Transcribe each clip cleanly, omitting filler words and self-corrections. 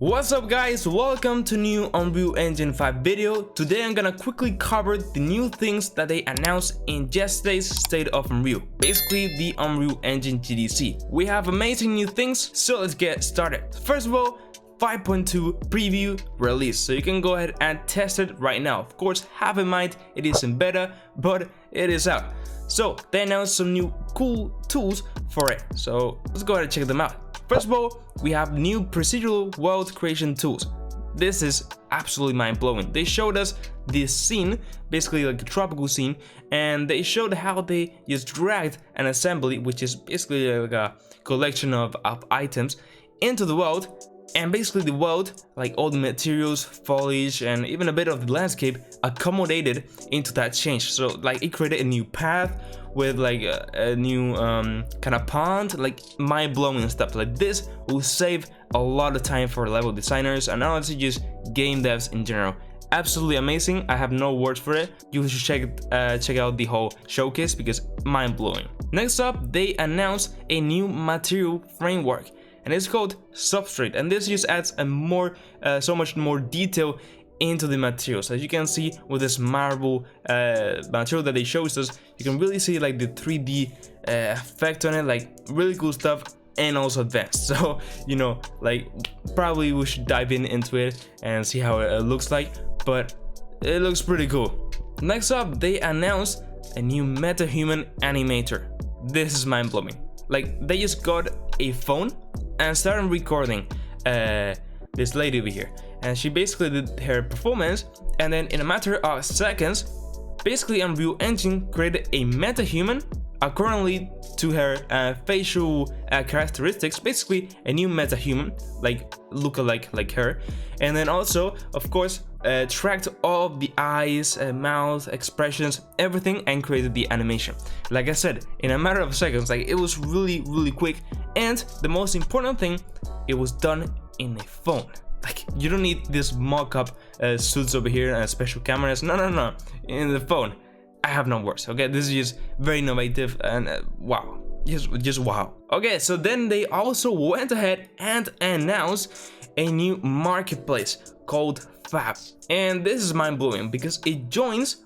What's up guys, welcome to new Unreal Engine 5 video. Today I'm gonna quickly cover the new things that they announced in yesterday's State of Unreal, basically the Unreal Engine GDC. We have amazing new things, so let's get started. First of all, 5.2 preview release, so you can go ahead and test it right now. Of course, have in mind it is in beta, but it is out. So they announced some new cool tools for it, so let's go ahead and check them out. First of all, we have new procedural world creation tools. This is absolutely mind-blowing. They showed us this scene, basically like a tropical scene, and they showed how they just dragged an assembly, which is basically like a collection of items, into the world. And basically the world, like all the materials, foliage, and even a bit of the landscape accommodated into that change. So like it created a new path with like a new kind of pond, like mind-blowing stuff. Like this will save a lot of time for level designers and honestly just game devs in general. Absolutely amazing. I have no words for it. You should check out the whole showcase because mind-blowing. Next up, they announced a new material framework, and it's called Substrate, and this just adds a so much more detail into the materials. As you can see with this marble material that they showed us, you can really see like the 3D effect on it, like really cool stuff and also advanced. So you know, like probably we should dive into it and see how it looks like, but it looks pretty cool. Next up, they announced a new metahuman animator. This is mind-blowing. Like they just got a phone and started recording this lady over here, and she basically did her performance, and then in a matter of seconds, basically Unreal Engine created a metahuman accordingly to her facial characteristics, basically a new metahuman, like look-alike like her, and then also of course tracked all of the eyes, mouth, expressions, everything, and created the animation. Like I said, in a matter of seconds. Like it was really quick, and the most important thing, it was done in a phone. Like you don't need this mock-up suits over here and special cameras. No, in the phone. I have no words. Okay, this is just very innovative and wow, just wow. Okay, so then they also went ahead and announced a new marketplace called Fab, and this is mind-blowing because it joins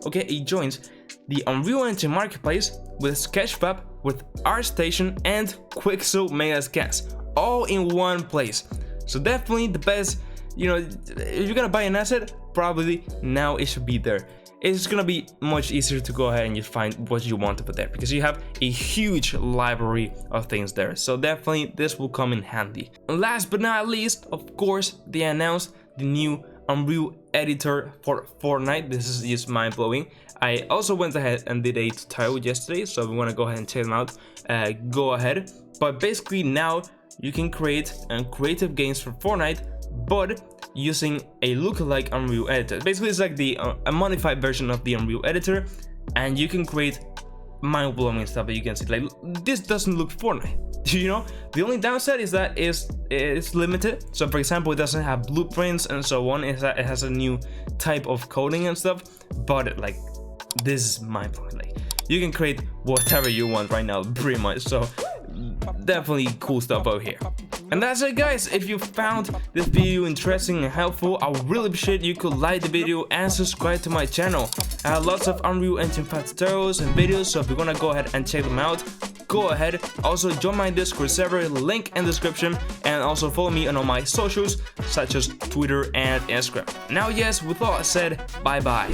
the Unreal Engine Marketplace with Sketchfab, with ArtStation, and Quixel megascans, all in one place. So definitely the best. You know, if you're gonna buy an asset, probably now it should be there. It's gonna be much easier to go ahead and just find what you want over there because you have a huge library of things there. So definitely this will come in handy. And last but not least, of course, they announced the new Unreal editor for Fortnite. This is just mind-blowing. I also went ahead and did a tutorial yesterday, so if you want to go ahead and check them out, go ahead. But basically now you can create creative games for Fortnite, but using a lookalike Unreal editor. Basically it's like the a modified version of the Unreal editor, and you can create mind-blowing stuff that you can see. Like this doesn't look Fortnite. You know, the only downside is that it's limited. So for example, it doesn't have blueprints and so on. It has a new type of coding and stuff, but like this is mind-blowing. Like you can create whatever you want right now, pretty much. So definitely cool stuff over here. And that's it guys. If you found this video interesting and helpful, I would really appreciate you could like the video and subscribe to my channel. I have lots of Unreal Engine 5 tutorials and videos, so if you wanna go ahead and check them out, go ahead. Also join my Discord server, link in the description, and also follow me on all my socials such as Twitter and Instagram. Now yes, with all that said, bye bye.